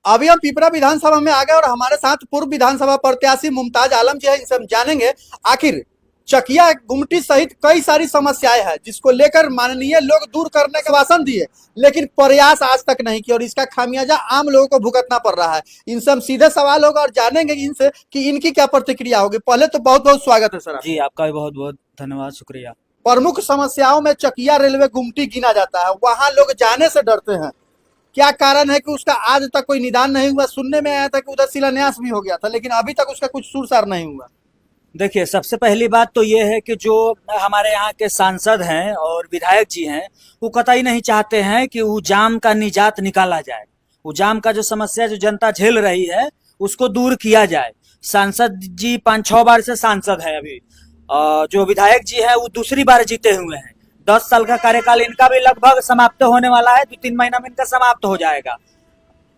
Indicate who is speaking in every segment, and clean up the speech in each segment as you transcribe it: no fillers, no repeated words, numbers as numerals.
Speaker 1: अभी हम पिपरा विधानसभा में आ गए और हमारे साथ पूर्व विधानसभा प्रत्याशी मुमताज आलम जी है। इनसे हम जानेंगे आखिर चकिया गुमटी सहित कई सारी समस्याएं हैं जिसको लेकर माननीय लोग दूर करने के भाषण दिए, लेकिन प्रयास आज तक नहीं किया और इसका खामियाजा आम लोगों को भुगतना पड़ रहा है। इनसे हम सीधे सवाल होगा और जानेंगे इनसे कि इनकी क्या प्रतिक्रिया होगी। पहले तो बहुत बहुत स्वागत है सर।
Speaker 2: जी, आपका भी बहुत बहुत धन्यवाद, शुक्रिया।
Speaker 1: प्रमुख समस्याओं में चकिया रेलवे गुमटी गिना जाता है, वहां लोग जाने से डरते हैं। क्या कारण है कि उसका आज तक कोई निदान नहीं हुआ? सुनने में आया था कि उधर शिलान्यास भी हो गया था, लेकिन अभी तक उसका कुछ सुरसार नहीं हुआ।
Speaker 2: देखिए, सबसे पहली बात तो ये है कि जो हमारे यहाँ के सांसद हैं और विधायक जी हैं, वो कतई नहीं चाहते हैं कि वो जाम का निजात निकाला जाए। वो जाम का जो समस्या जो जनता झेल रही है उसको दूर किया जाए। सांसद जी 5-6 बार से सांसद है अभी। जो विधायक जी है वो दूसरी बार जीते हुए हैं। 10 साल का कार्यकाल इनका भी लगभग समाप्त होने वाला है, 2-3 महीना में इनका समाप्त हो जाएगा।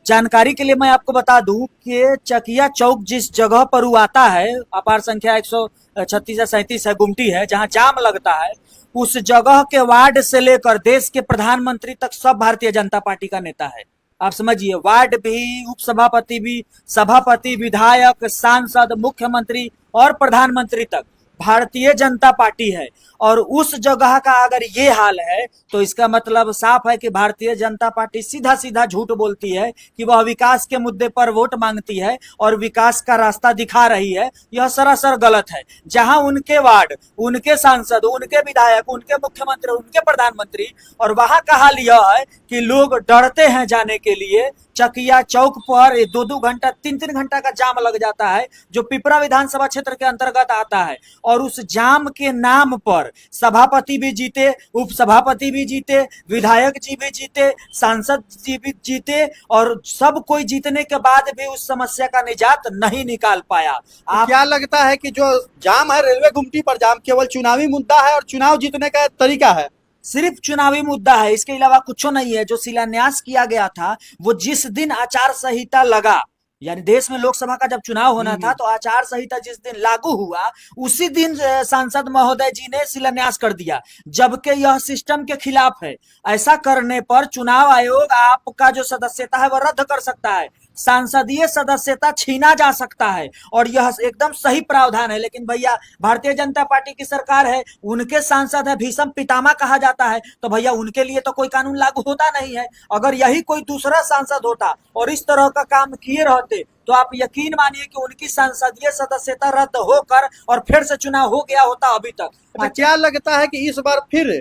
Speaker 2: जानकारी के लिए मैं आपको बता दूं कि चकिया चौक जिस जगह पर वो आता है, अपार संख्या 136 या 37 है, गुमटी है, जहां जाम लगता है, उस जगह के वार्ड से लेकर देश के प्रधानमंत्री तक सब भारतीय जनता पार्टी का नेता है। आप समझिए, वार्ड भी, उपसभापति भी, सभापति, विधायक, सांसद, मुख्यमंत्री और प्रधानमंत्री तक भारतीय जनता पार्टी है। और उस जगह का अगर ये हाल है तो इसका मतलब साफ है कि भारतीय जनता पार्टी सीधा सीधा झूठ बोलती है कि वह विकास के मुद्दे पर वोट मांगती है और विकास का रास्ता दिखा रही है। यह सरासर गलत है। जहां उनके वार्ड, उनके सांसद, उनके विधायक, उनके मुख्यमंत्री, उनके प्रधानमंत्री, और वहां का हाल यह है कि लोग डरते हैं जाने के लिए। चकिया चौक पर 2-2 घंटा, 3-3 घंटा का जाम लग जाता है, जो पिपरा विधानसभा क्षेत्र के अंतर्गत आता है। और उस जाम के नाम पर सभापति भी जीते, उपसभापति भी जीते, विधायक जी भी जीते, सांसद जी भी जीते, और सब कोई जीतने के बाद भी उस समस्या का निजात नहीं निकाल पाया।
Speaker 1: आप क्या लगता है कि जो जाम है रेलवे गुमटी पर, जाम केवल चुनावी मुद्दा है और चुनाव जीतने का तरीका है?
Speaker 2: सिर्फ चुनावी मुद्दा है, इसके अलावा कुछ नहीं है। जो शिलान्यास किया गया था, वो जिस दिन आचार संहिता लगा, यानी देश में लोकसभा का जब चुनाव होना था, तो आचार संहिता जिस दिन लागू हुआ उसी दिन सांसद महोदय जी ने शिलान्यास कर दिया, जबकि यह सिस्टम के खिलाफ है। ऐसा करने पर चुनाव आयोग आपका जो सदस्यता है वह रद्द कर सकता है, सांसदीय सदस्यता छीना जा सकता है, और यह एकदम सही प्रावधान है। लेकिन भैया, भारतीय जनता पार्टी की सरकार है, उनके सांसद है, भीषम पितामह कहा जाता है, तो भैया उनके लिए तो कोई कानून लागू होता नहीं है। अगर यही कोई दूसरा सांसद होता और इस तरह का काम किए रहते तो आप यकीन मानिए कि उनकी संसदीय सदस्यता रद्द होकर और फिर से चुनाव हो गया होता अभी तक।
Speaker 1: तो क्या लगता है कि इस बार फिर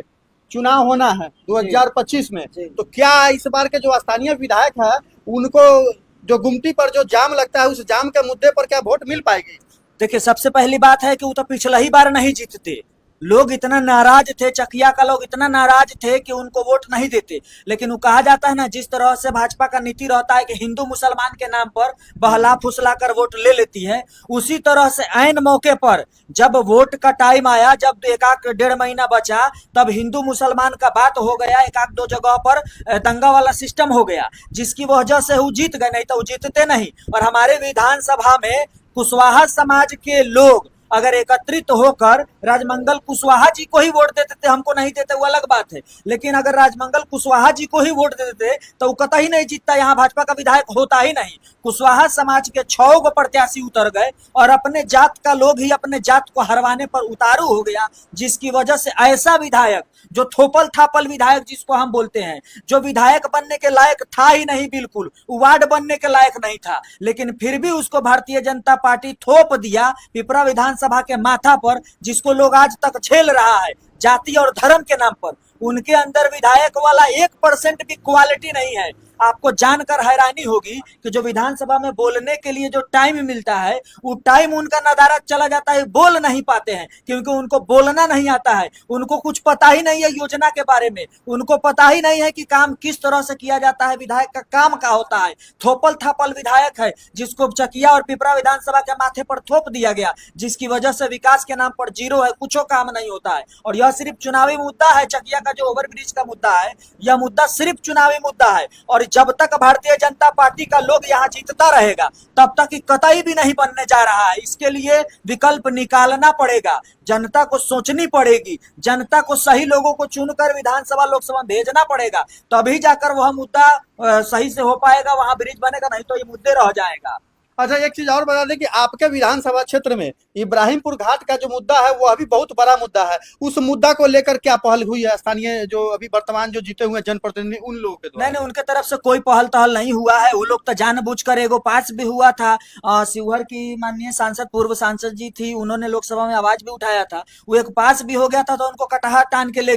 Speaker 1: चुनाव होना है 2025 में, तो क्या इस बार के जो स्थानीय विधायक है उनको जो गुमटी पर जो जाम लगता है, उस जाम के मुद्दे पर क्या वोट मिल पाएगी?
Speaker 2: देखिए, सबसे पहली बात है कि वो तो पिछला ही बार नहीं जीतते। लोग इतना नाराज थे, चकिया का लोग इतना नाराज थे कि उनको वोट नहीं देते। लेकिन वो कहा जाता है ना, जिस तरह से भाजपा का नीति रहता है कि हिंदू मुसलमान के नाम पर बहला फुसला कर वोट ले लेती है, उसी तरह से ऐन मौके पर जब वोट का टाइम आया, जब 1-1.5 महीना बचा, तब हिंदू मुसलमान का बात हो गया। 1-2 जगह पर दंगा वाला सिस्टम हो गया, जिसकी वजह से वो जीत गए, नहीं तो वो जीतते नहीं। और हमारे विधानसभा में कुशवाहा समाज के लोग अगर एकत्रित होकर राजमंगल कुशवाहा जी को ही वोट देते थे, हमको नहीं देते, वो अलग बात है, लेकिन अगर राजमंगल कुशवाहा जी को ही वोट देते थे तो वो कतई नहीं जीतता, यहाँ भाजपा का विधायक होता ही नहीं। कुशवाहा समाज के 6 प्रत्याशी उतर गए और अपने जात का लोग ही अपने जात को हरवाने पर उतारू हो गया, जिसकी वजह से ऐसा विधायक, जो थोपल थापल विधायक जिसको हम बोलते हैं, जो विधायक बनने के लायक था ही नहीं, बिल्कुल वार्ड बनने के लायक नहीं था, लेकिन फिर भी उसको भारतीय जनता पार्टी थोप दिया पिपरा विधानसभा के माथा पर, जिसको लोग आज तक झेल रहा है जाति और धर्म के नाम पर। उनके अंदर विधायक वाला 1% भी क्वालिटी नहीं है। आपको जानकर हैरानी होगी कि जो विधानसभा में बोलने के लिए जो टाइम मिलता है, वो टाइम उनका नदारद चला जाता है, बोल नहीं पाते हैं, क्योंकि उनको बोलना नहीं आता है। उनको कुछ पता ही नहीं है योजना के बारे में, उनको पता ही नहीं है कि काम किस तरह से किया जाता है, विधायक का काम क्या होता है। थोपल थापल विधायक है, जिसको चकिया और पिपरा विधानसभा के माथे पर थोप दिया गया, जिसकी वजह से विकास के नाम पर जीरो है, कुछ काम नहीं होता है। और यह सिर्फ चुनावी मुद्दा है। चकिया का जो ओवरब्रिज का मुद्दा है, यह मुद्दा सिर्फ चुनावी मुद्दा है। और जब तक भारतीय जनता पार्टी का लोग यहाँ जीतता रहेगा तब तक कतई भी नहीं बनने जा रहा है। इसके लिए विकल्प निकालना पड़ेगा, जनता को सोचनी पड़ेगी, जनता को सही लोगों को चुनकर विधानसभा लोकसभा भेजना पड़ेगा, तभी जाकर वह मुद्दा सही से हो पाएगा, वहां ब्रिज बनेगा, नहीं तो ये मुद्दे रह जाएगा।
Speaker 1: अच्छा, एक चीज और बता दें कि आपके विधानसभा क्षेत्र में इब्राहिमपुर घाट का जो मुद्दा है वो अभी बहुत बड़ा मुद्दा है। उस मुद्दा को लेकर क्या पहल हुई है स्थानीय जो अभी वर्तमान जो जीते हुए जनप्रतिनिधि उन लोगों के द्वारा?
Speaker 2: नहीं, उनके तरफ से कोई पहल तहल नहीं हुआ है। वो लोग तो जानबूझकर, एगो पास भी हुआ था, शिवहर की माननीय सांसद, पूर्व सांसद जी थी, उन्होंने लोकसभा में आवाज भी उठाया था, वो एक पास भी हो गया था तो उनको कटहा टान के ले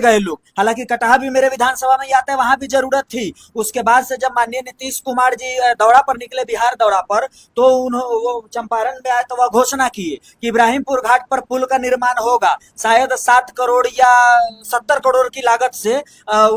Speaker 2: गए लोग। हालांकि कटहा भी मेरे विधानसभा में आता है, वहां भी जरूरत थी। उसके बाद से जब माननीय नीतीश कुमार जी दौरा पर निकले, बिहार दौरा पर, तो वो चंपारण में आए तो वह घोषणा किए कि इब्राहिमपुर घाट पर पुल का निर्माण होगा, शायद 7 करोड़ या 70 करोड़ की लागत से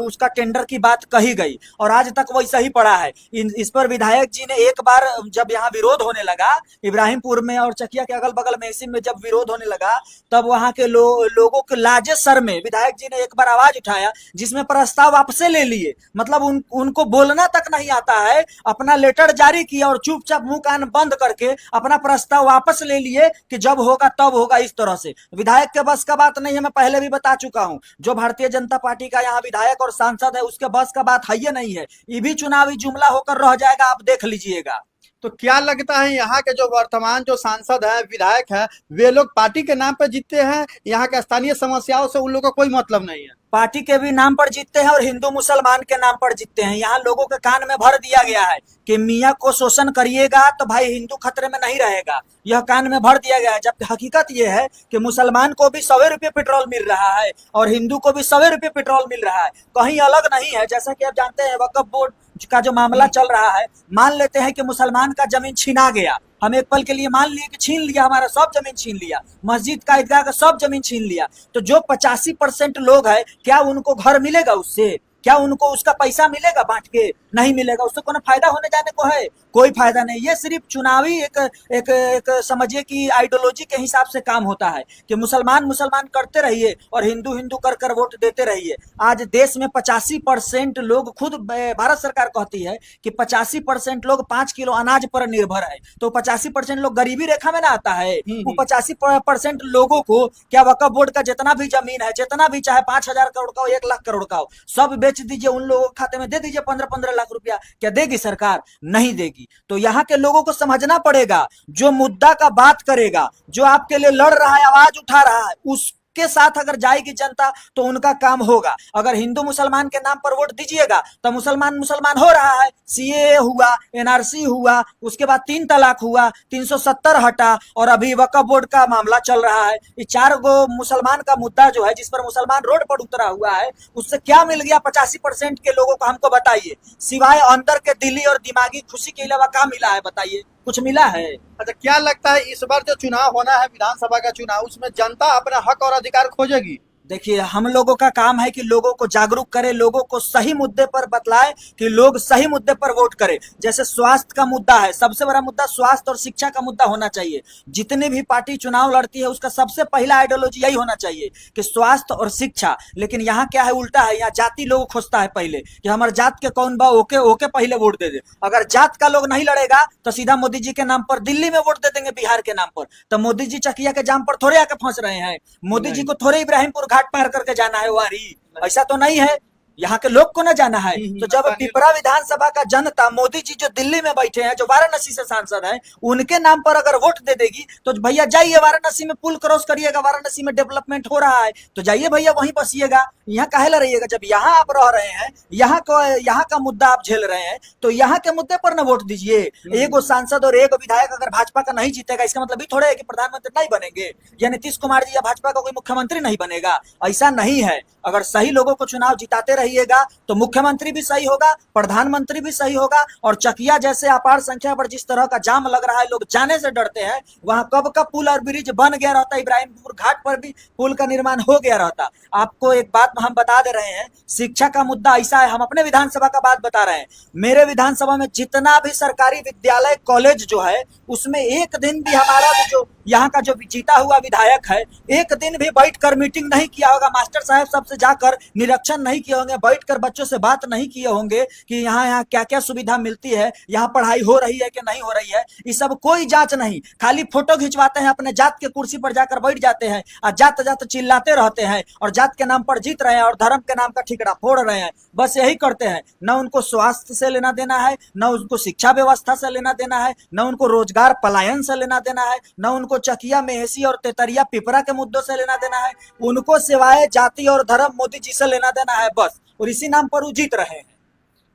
Speaker 2: उसका टेंडर की बात कही गई और आज तक वैसा ही पड़ा है। इस पर विधायक जी ने एक बार जब यहाँ विरोध होने लगा इब्राहिमपुर में और चकिया के अगल बगल में, इसी में जब विरोध होने लगा, तब वहां के लोगों के लाजे सर में विधायक जी ने एक बार आवाज उठाया जिसमें प्रस्ताव वापसे ले लिए। मतलब उनको बोलना तक नहीं आता है, अपना लेटर जारी किया और चुपचाप मुंह कान बंद करके अपना प्रस्ताव वापस ले लिए कि जब होगा तब होगा। इस तरह से विधायक के बस का बात नहीं है, मैं पहले भी बता चुका हूं। जो भारतीय जनता पार्टी का यहाँ विधायक और सांसद है उसके बस का बात है ये नहीं है, ये भी चुनावी जुमला होकर रह जाएगा, आप देख लीजिएगा।
Speaker 1: तो क्या लगता है यहाँ के जो वर्तमान जो सांसद है, विधायक है, वे लोग पार्टी के नाम पर जीतते हैं, यहाँ के स्थानीय समस्याओं से उन लोगों का कोई मतलब नहीं है?
Speaker 2: पार्टी के भी नाम पर जीतते हैं और हिंदू मुसलमान के नाम पर जीतते हैं। यहाँ लोगों के कान में भर दिया गया है कि मियाँ को शोषण करिएगा तो भाई हिंदू खतरे में नहीं रहेगा, यह कान में भर दिया गया है। जबकि हकीकत यह है कि मुसलमान को भी 100 रुपये पेट्रोल मिल रहा है और हिंदू को भी 100 रुपये पेट्रोल मिल रहा है, कहीं अलग नहीं है। जैसा कि आप जानते हैं वक्फ बोर्ड का जो मामला चल रहा है, मान लेते हैं कि मुसलमान का जमीन छीना गया, हम एक पल के लिए मान लिए कि छीन लिया, हमारा सब जमीन छीन लिया, मस्जिद का ईदगाह का सब जमीन छीन लिया, तो जो 85% लोग हैं, क्या उनको घर मिलेगा उससे? क्या उनको उसका पैसा मिलेगा बांट के? नहीं मिलेगा। उससे कोई फायदा होने जाने को है? कोई फायदा नहीं। ये सिर्फ चुनावी एक समझिए कि आइडियोलॉजी के हिसाब से काम होता है कि मुसलमान करते रहिए और हिंदू हिंदू कर वोट देते रहिए। आज देश में 85% लोग, खुद भारत सरकार कहती है कि 85% लोग 5 किलो अनाज पर निर्भर है, तो 85% लोग गरीबी रेखा में ना आता है। वो 85% लोगों को क्या वक्फ बोर्ड का जितना भी जमीन है, जितना भी, चाहे 5,000 करोड़ का हो, 1 लाख करोड़ का हो, सब बेच दीजिए, उन लोगों के खाते में दे दीजिए 15-15 लाख रुपया। क्या देगी सरकार? नहीं देगी। तो यहाँ के लोगों को समझना पड़ेगा, जो मुद्दा का बात करेगा, जो आपके लिए लड़ रहा है, आवाज उठा रहा है, उसके साथ अगर जाएगी जनता तो उनका काम होगा। अगर हिंदू मुसलमान के नाम पर वोट दीजिएगा तो मुसलमान हो रहा है, सीएए हुआ, एनआरसी हुआ, उसके बाद 3 तलाक हुआ, 370 हटा और अभी वक्फ बोर्ड का मामला चल रहा है। ये 4 गो मुसलमान का मुद्दा जो है, जिस पर मुसलमान रोड पर उतरा हुआ है, उससे क्या मिल गया 85% के लोगों को? हमको बताइए, सिवाय अंदर के दिली और दिमागी खुशी के अलावा क्या मिला है? बताइए, कुछ मिला है?
Speaker 1: अच्छा, क्या लगता है इस बार जो चुनाव होना है, विधानसभा का चुनाव, उसमें जनता अपना हक और अधिकार खोजेगी?
Speaker 2: देखिए, हम लोगों का काम है कि लोगों को जागरूक करें, लोगों को सही मुद्दे पर बतलाएं कि लोग सही मुद्दे पर वोट करें। जैसे स्वास्थ्य का मुद्दा है, सबसे बड़ा मुद्दा स्वास्थ्य और शिक्षा का मुद्दा होना चाहिए। जितनी भी पार्टी चुनाव लड़ती है उसका सबसे पहला आइडियोलॉजी यही होना चाहिए कि स्वास्थ्य और शिक्षा। लेकिन यहाँ क्या है, उल्टा है। यहाँ जाति लोग खोजता है पहले कि हमारे जात के कौन बा, ओके पहले वोट दे दे। अगर जात का लोग नहीं लड़ेगा तो सीधा मोदी जी के नाम पर दिल्ली में वोट दे देंगे, बिहार के नाम पर। तो मोदी जी चकिया के जाम पर थोड़े आके फंस रहे हैं, मोदी जी को थोड़े इब्राहिमपुर घाट पार करके जाना है वारी, ऐसा तो नहीं है। यहाँ के लोग को ना जाना है। तो जब पिपरा विधानसभा का जनता, मोदी जी जो दिल्ली में बैठे हैं, जो वाराणसी से सांसद हैं, उनके नाम पर अगर वोट दे देगी तो भैया जाइए वाराणसी में पुल क्रॉस करिएगा, वाराणसी में डेवलपमेंट हो रहा है, तो जाइए भैया वहीं बसिएगा, यहाँ काहे ला रहिएगा। जब यहाँ आप रह रहे हैं, यहाँ का मुद्दा आप झेल रहे हैं, तो यहाँ के मुद्दे पर ना वोट दीजिए। एक सांसद और एक विधायक अगर भाजपा का नहीं जीतेगा, इसका मतलब भी थोड़ा है कि प्रधानमंत्री नहीं बनेंगे या नीतीश कुमार जी या भाजपा का कोई मुख्यमंत्री नहीं बनेगा। ऐसा नहीं है। अगर सही लोगों को चुनाव जिताते रहिएगा तो मुख्यमंत्री भी सही होगा, प्रधानमंत्री भी सही होगा। और चकिया जैसे अपार संख्या पर जिस तरह का जाम लग रहा है, लोग जाने से डरते हैं, वहां कब का पुल और ब्रिज बन गया रहता, इब्राहिमपुर घाट पर भी पुल का निर्माण हो गया रहता। आपको एक बात हम बता दे रहे हैं, शिक्षा का मुद्दा ऐसा है, हम अपने विधानसभा का बात बता रहे हैं। मेरे विधानसभा में जितना भी सरकारी विद्यालय कॉलेज जो है, उसमें एक दिन भी हमारा जो यहाँ का जो जीता हुआ विधायक है, एक दिन भी बैठकर मीटिंग नहीं किया होगा, मास्टर साहब सबसे जाकर निरीक्षण नहीं किए होंगे, होंगे, बैठकर बच्चों से बात नहीं किए होंगे कि यहाँ यहाँ क्या क्या सुविधा मिलती है, यहाँ पढ़ाई हो रही है कि नहीं हो रही है, ये सब कोई जांच नहीं। खाली फोटो खिंचवाते हैं, अपने जात के कुर्सी पर जाकर बैठ जाते हैं और जात जात चिल्लाते रहते हैं और जात के नाम पर जीत रहे हैं और धर्म के नाम का ठिकरा फोड़ रहे हैं। बस यही करते हैं। न उनको स्वास्थ्य से लेना देना है, न उनको शिक्षा व्यवस्था से लेना देना है, न उनको रोजगार पलायन से लेना देना है, न उनको चकिया मेहसी और तेतरिया पिपरा के मुद्दों से लेना देना है। उनको सिवाय जाति और धर्म मोदी जी से लेना देना है बस, और इसी नाम पर वो जीत रहे हैं।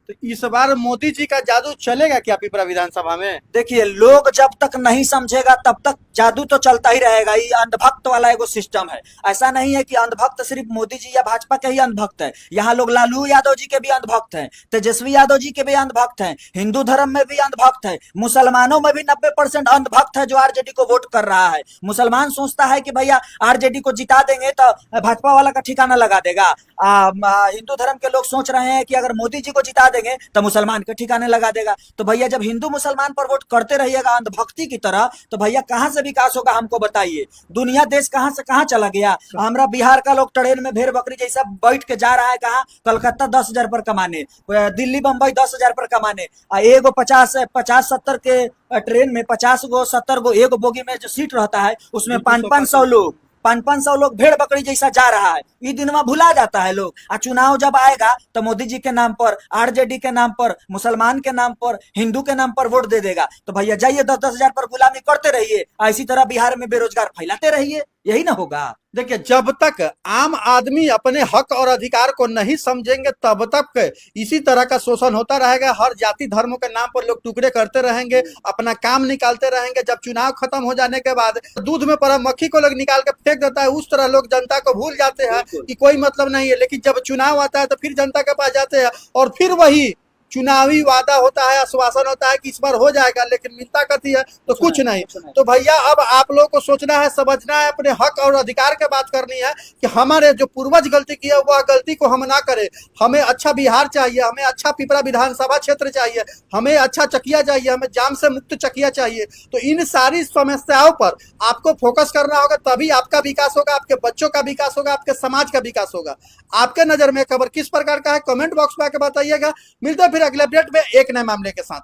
Speaker 1: तो इस बार मोदी जी का जादू चलेगा क्या पिपरा विधानसभा में?
Speaker 2: देखिए, लोग जब तक नहीं समझेगा तब तक जादू तो चलता ही रहेगा। ये अंधभक्त वाला एगो सिस्टम है। ऐसा नहीं है कि अंधभक्त सिर्फ मोदी जी या भाजपा के ही अंधभक्त है। यहाँ लोग लालू यादव जी के भी अंधभक्त हैं, तेजस्वी यादव जी के भी अंधभक्त हैं, हिंदू धर्म में भी अंधभक्त है, मुसलमानों में भी 90% अंधभक्त है जो आरजेडी को वोट कर रहा है। मुसलमान सोचता है कि भैया आरजेडी को जिता देंगे तो भाजपा वाला का ठिकाना लगा देगा। हिंदू धर्म के लोग सोच रहे हैं कि अगर मोदी जी को जिता देंगे तो मुसलमान के ठिकाने लगा देगा। तो भैया जब हिंदू मुसलमान पर वोट करते रहिएगा अंधभक्ति की तरह, तो भैया कहां से विकास होगा हमको बताइए। दुनिया देश कहां से कहां चला गया। हमारा बिहार का लोग ट्रेन में भेड़ बकरी जैसा बैठ के जा रहा है कहां, कलकत्ता 10,000 पर कमाने, दिल्ली बंबई 10,000 पर कमाने। एगो 50-70 के ट्रेन में 50 गो 70 गो एगो बोगी में जो सीट रहता है उसमें 500-500 लोग, 500 लोग भेड़ बकरी जैसा जा रहा है। ये दिनवा भुला जाता है लोग। और चुनाव जब आएगा तो मोदी जी के नाम पर, आरजेडी के नाम पर, मुसलमान के नाम पर, हिंदू के नाम पर वोट दे देगा। तो भैया जाइए 10-10 हजार पर गुलामी करते रहिए, इसी तरह बिहार में बेरोजगार फैलाते रहिए, यही ना होगा।
Speaker 1: देखिए, जब तक आम आदमी अपने हक और अधिकार को नहीं समझेंगे तब तक इसी तरह का शोषण होता रहेगा। हर जाति धर्मों के नाम पर लोग टुकड़े करते रहेंगे, अपना काम निकालते रहेंगे। जब चुनाव खत्म हो जाने के बाद दूध में पड़ा मक्खी को लोग निकाल के फेंक देता है, उस तरह लोग जनता को भूल जाते हैं कि कोई मतलब नहीं है। लेकिन जब चुनाव आता है तो फिर जनता के पास जाते हैं और फिर वही चुनावी वादा होता है, आश्वासन होता है कि इस बार हो जाएगा, लेकिन मिलता कथी है तो कुछ नहीं। तो भैया अब आप लोग को सोचना है, समझना है, अपने हक और अधिकार के बात करनी है कि हमारे जो पूर्वज गलती किया वह गलती को हम ना करें। हमें अच्छा बिहार चाहिए, हमें अच्छा पिपरा विधानसभा क्षेत्र चाहिए, हमें अच्छा चकिया चाहिए, हमें जाम से मुक्त चकिया चाहिए। तो इन सारी समस्याओं पर आपको फोकस करना होगा, तभी आपका विकास होगा, आपके बच्चों का विकास होगा, आपके समाज का विकास होगा। आपके नजर में खबर किस प्रकार का है, कमेंट बॉक्स में आकर बताइएगा। मिलते हैं फिर अगले अपडेट में एक नए मामले के साथ।